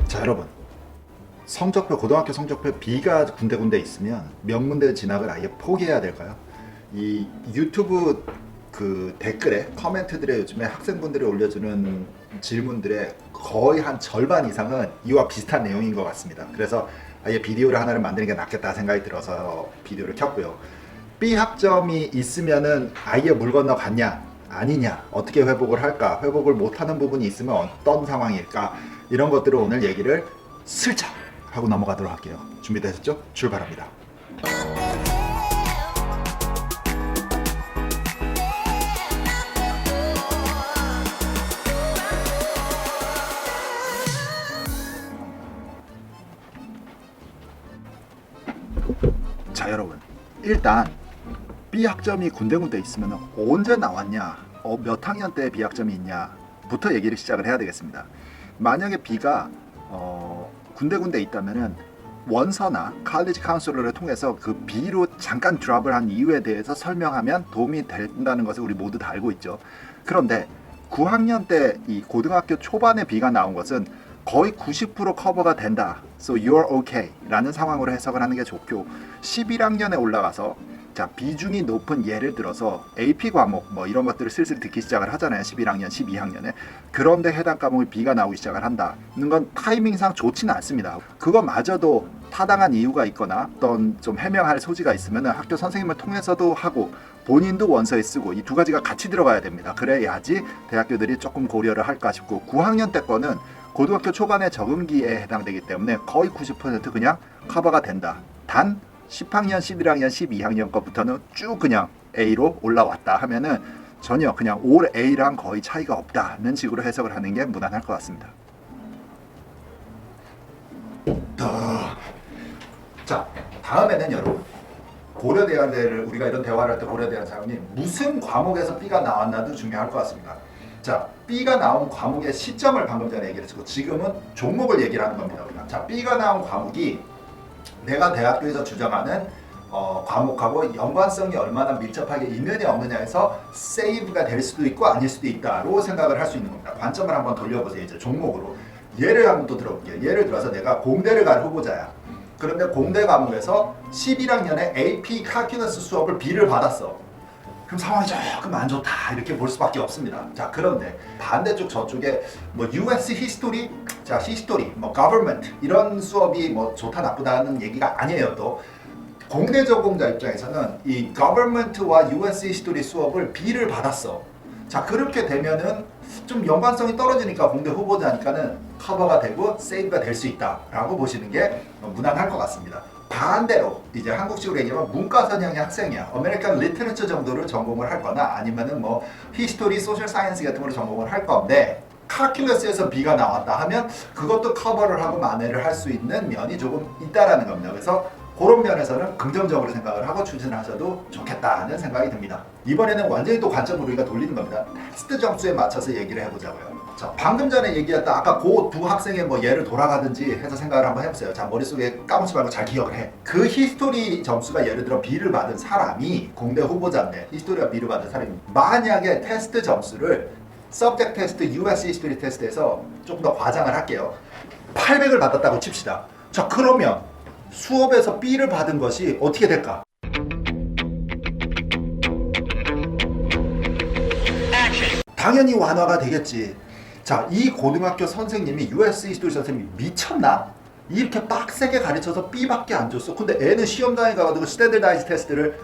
자, 여러분, 성적표, 고등학교 성적표 B가 군데군데 있으면 명문대 진학을 아예 포기해야 될까요? 이 유튜브 그 댓글에 커멘트들에 요즘에 학생분들이 올려주는 질문들의 거의 한 절반 이상은 이와 비슷한 내용인 것 같습니다. 그래서 아예 비디오를 하나를 만드는 게 낫겠다 생각이 들어서 비디오를 켰고요. B 학점이 있으면은 아예 물 건너 갔냐 아니냐, 어떻게 회복을 할까, 회복을 못하는 부분이 있으면 어떤 상황일까, 이런 것들을 오늘 얘기를 슬쩍 하고 넘어가도록 할게요. 준비되셨죠? 출발합니다. 자, 여러분, 일단 B 학점이 군데군데 있으면 언제 나왔냐, 몇 학년 때 B 학점이 있냐부터 얘기를 시작을 해야 되겠습니다. 만약에 B가 군데군데 있다면은 원서나 칼리지 카운슬러를 통해서 그 B로 잠깐 드랍을 한 이유에 대해서 설명하면 도움이 된다는 것을 우리 모두 다 알고 있죠. 그런데 9학년 때 이 고등학교 초반에 B가 나온 것은 거의 90% 커버가 된다. So you're okay 라는 상황으로 해석을 하는 게 좋고, 11학년에 올라가서 자, 비중이 높은, 예를 들어서 AP 과목 뭐 이런 것들을 슬슬 듣기 시작을 하잖아요. 11학년, 12학년에. 그런데 해당 과목이 B가 나오기 시작을 한다는 건 타이밍상 좋지는 않습니다. 그거마저도 타당한 이유가 있거나 어떤 좀 해명할 소지가 있으면 학교 선생님을 통해서도 하고 본인도 원서에 쓰고, 이 두 가지가 같이 들어가야 됩니다. 그래야지 대학교들이 조금 고려를 할까 싶고, 9학년 때 거는 고등학교 초반의 적응기에 해당되기 때문에 거의 90% 그냥 커버가 된다. 단 10학년, 11학년, 12학년 거부터는 쭉 그냥 A로 올라왔다 하면은 전혀 그냥 올 A랑 거의 차이가 없다는 식으로 해석을 하는 게 무난할 것 같습니다. 자, 다음에는 여러분, 고려대학을 우리가 이런 대화를 할 때 고려대학 사람이 무슨 과목에서 B가 나왔나도 중요할 것 같습니다. 자, B가 나온 과목의 시점을 방금 전에 얘기를 했고, 지금은 종목을 얘기를 하는 겁니다. 우리가. 자, B가 나온 과목이 내가 대학교에서 주장하는 과목하고 연관성이 얼마나 밀접하게 있느냐 없느냐에서 세이브가 될 수도 있고 아닐 수도 있다로 생각을 할 수 있는 겁니다. 관점을 한번 돌려보세요. 이제 종목으로 예를 한번 또 들어볼게요. 예를 들어서 내가 공대를 갈 후보자야. 그런데 공대 과목에서 11학년에 AP 칼큘러스 수업을 B를 받았어. 그럼 상황이 조금 안 좋다 이렇게 볼 수밖에 없습니다. 자, 그런데 반대쪽 저쪽에 뭐 US 히스토리, 자 히스토리, 뭐 government 이런 수업이 뭐 좋다 나쁘다는 얘기가 아니에요. 또 공대 전공자 입장에서는 이 government와 US 히스토리 수업을 B를 받았어. 자, 그렇게 되면은 좀 연관성이 떨어지니까 공대 후보자니까는 커버가 되고 세이브가 될 수 있다라고 보시는 게 무난할 것 같습니다. 반대로 이제 한국식으로 얘기하면 문과 선형의 학생이야. 아메리칸 리터처 정도를 전공을 할 거나 아니면은 뭐 히스토리, 소셜 사이언스 같은 걸 전공을 할 건데 칼큘러스에서 B가 나왔다 하면 그것도 커버를 하고 만회를 할 수 있는 면이 조금 있다라는 겁니다. 그래서 그런 면에서는 긍정적으로 생각을 하고 추진하셔도 좋겠다는 생각이 듭니다. 이번에는 완전히 또 관점을 우리가 돌리는 겁니다. 텍스트 점수에 맞춰서 얘기를 해보자고요. 자, 방금 전에 얘기했던 아까 그 두 학생의 뭐 예를 돌아가든지 해서 생각을 한번 해보세요. 자, 머릿속에 까먹지 말고 잘 기억을 해. 그 히스토리 점수가 예를 들어 B를 받은 사람이 공대 후보자인데 히스토리가 B를 받은 사람이 만약에 테스트 점수를 서브젝트 테스트, US 히스토리 테스트에서 조금 더 과장을 할게요. 800을 받았다고 칩시다. 자, 그러면 수업에서 B를 받은 것이 어떻게 될까? 당연히 완화가 되겠지. 자, 이 고등학교 선생님이 US 히스토리 선생님이 미쳤나? 이렇게 빡세게 가르쳐서 B밖에 안 줬어. 근데 애는 시험장에 가가지고 스탠더다이즈 테스트를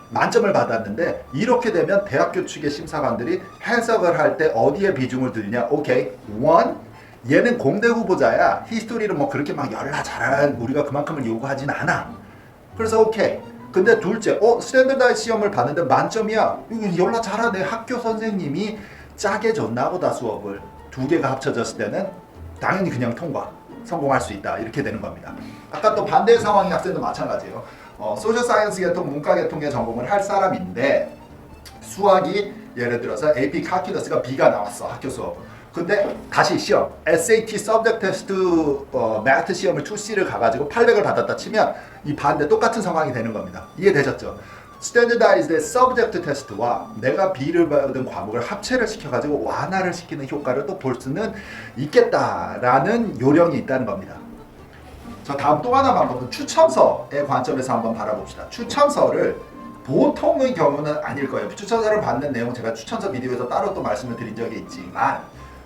만점을 받았는데, 이렇게 되면 대학교 측의 심사관들이 해석을 할 때 어디에 비중을 두느냐? 오케이, 원, 얘는 공대 후보자야. 히스토리를 뭐 그렇게 막 열나 잘한 우리가 그만큼을 요구하진 않아. 그래서 오케이. 근데 둘째, 스탠더다이즈 시험을 봤는데 만점이야. 이거 열나 잘하네. 학교 선생님이 짜게 줬나 보다 수업을. 두 개가 합쳐졌을 때는 당연히 그냥 통과, 성공할 수 있다 이렇게 되는 겁니다. 아까 또 반대 상황의 학생도 마찬가지예요. 소셜 사이언스 계통, 문과 계통의 전공을 할 사람인데 수학이 예를 들어서 AP 칼큘러스가 B가 나왔어, 학교 수업. 근데 다시 시험 SAT 서브젝트 테스트 매트 시험을 2C를 가가지고 800을 받았다 치면 이 반대 똑같은 상황이 되는 겁니다. 이해되셨죠? Standardized Subject Test와 내가 B를 받은 과목을 합체를 시켜가지고 완화를 시키는 효과를 또 볼 수는 있겠다라는 요령이 있다는 겁니다. 자, 다음 또 하나 방법은 추천서의 관점에서 한번 바라봅시다. 추천서를 보통의 경우는 아닐 거예요. 추천서를 받는 내용 제가 추천서 비디오에서 따로 또 말씀을 드린 적이 있지만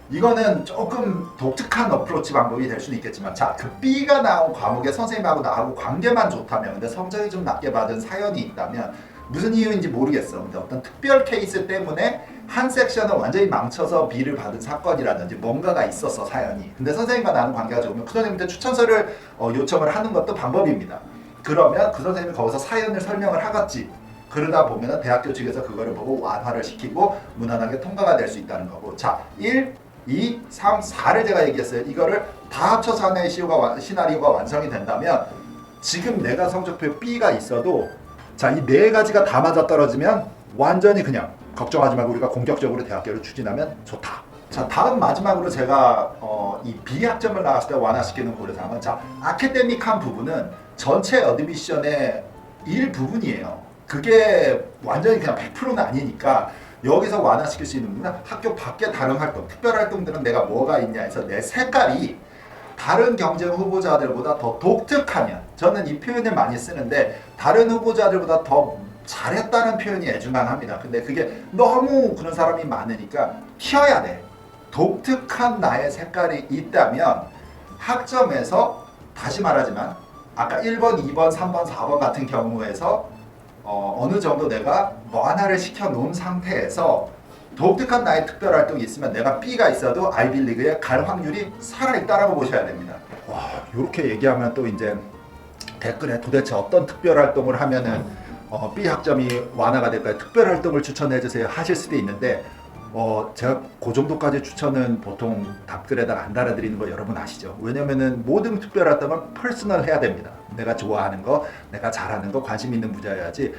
이거는 조금 독특한 어프로치 방법이 될 수는 있겠지만, 자, 그 B가 나온 과목에 선생님하고 나하고 관계만 좋다면, 근데 성적이 좀 낮게 받은 사연이 있다면 무슨 이유인지 모르겠어. 근데 어떤 특별 케이스 때문에 한 섹션을 완전히 망쳐서 B를 받은 사건이라든지 뭔가가 있었어, 사연이. 근데 선생님과 나는 관계가 좋으면 그 선생님한테 추천서를 요청을 하는 것도 방법입니다. 그러면 그 선생님이 거기서 사연을 설명을 하겠지. 그러다 보면 대학교 측에서 그거를 보고 완화를 시키고 무난하게 통과가 될 수 있다는 거고. 자, 1, 2, 3, 4를 제가 얘기했어요. 이거를 다 합쳐서 하나의 시나리오가 완성이 된다면 지금 내가 성적표에 B가 있어도, 자, 이 네 가지가 다 맞아떨어지면 완전히 그냥 걱정하지 말고 우리가 공격적으로 대학교를 추진하면 좋다. 자, 다음 마지막으로 제가 이 B학점을 나왔을 때 완화시키는 고려사항은, 자, 아카데믹한 부분은 전체 어드미션의 일부분이에요. 그게 완전히 그냥 100%는 아니니까 여기서 완화시킬 수 있는 부분은 학교 밖에 다른 활동, 특별 활동들은 내가 뭐가 있냐 해서 내 색깔이 다른 경쟁 후보자들보다 더 독특하면, 저는 이 표현을 많이 쓰는데 다른 후보자들보다 더 잘했다는 표현이 애중간합니다. 근데 그게 너무 그런 사람이 많으니까 튀어야 돼. 독특한 나의 색깔이 있다면 학점에서, 다시 말하지만 아까 1번, 2번, 3번, 4번 같은 경우에서 어느 정도 내가 뭐 하나를 시켜놓은 상태에서 독특한 나의 특별활동이 있으면 내가 B가 있어도 아이비리그에 갈 확률이 살아있다라고 보셔야 됩니다. 와, 이렇게 얘기하면 또 이제 댓글에 도대체 어떤 특별활동을 하면은 B 학점이 완화가 될까요? 특별활동을 추천해주세요 하실 수도 있는데, 제가 그 정도까지 추천은 보통 답글에다가 안 달아드리는 거 여러분 아시죠? 왜냐면은 모든 특별활동은 퍼스널 해야 됩니다. 내가 좋아하는 거, 내가 잘하는 거, 관심 있는 분야여야지.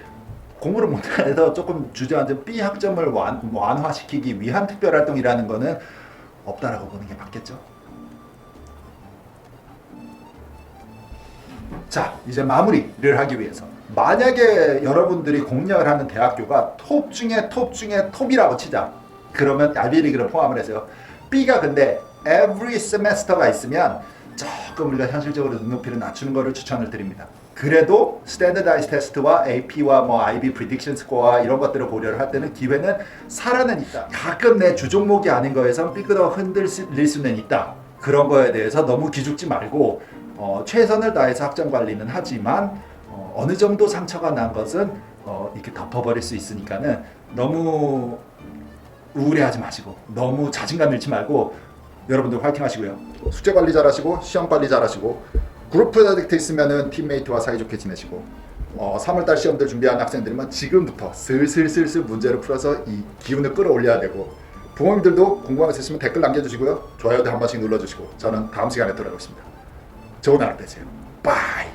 공부를 못해서 조금 주저앉은 B 학점을 완화시키기 위한 특별활동이라는 거는 없다라고 보는 게 맞겠죠? 자, 이제 마무리를 하기 위해서, 만약에 여러분들이 공략을 하는 대학교가 톱 중에 톱이라고 치자. 그러면 아이비리그를 포함을 해서요. B가 근데 every semester가 있으면 조금 우리가 현실적으로 눈높이를 낮추는 거를 추천을 드립니다. 그래도 스탠더다이즈 테스트와 AP와 뭐 IB 프리딕션 스코어와 이런 것들을 고려를 할 때는 기회는 살아는 있다. 가끔 내 주종목이 아닌 거에서 삐끄덕 흔들릴 수는 있다. 그런 거에 대해서 너무 기죽지 말고 최선을 다해서 학점 관리는 하지만 어느 정도 상처가 난 것은 이렇게 덮어버릴 수 있으니까는 너무 우울해하지 마시고 너무 자신감 잃지 말고 여러분들 화이팅 하시고요. 숙제 관리 잘하시고 시험 관리 잘하시고 그룹 프로젝트 있으면은 팀메이트와 사이좋게 지내시고 3월달 시험들 준비하는 학생들이면 지금부터 슬슬 문제를 풀어서 이 기운을 끌어올려야 되고, 부모님들도 궁금한 거 있으시면 댓글 남겨주시고요. 좋아요도 한 번씩 눌러주시고 저는 다음 시간에 돌아오겠습니다. 좋은 하루 되세요. 바이.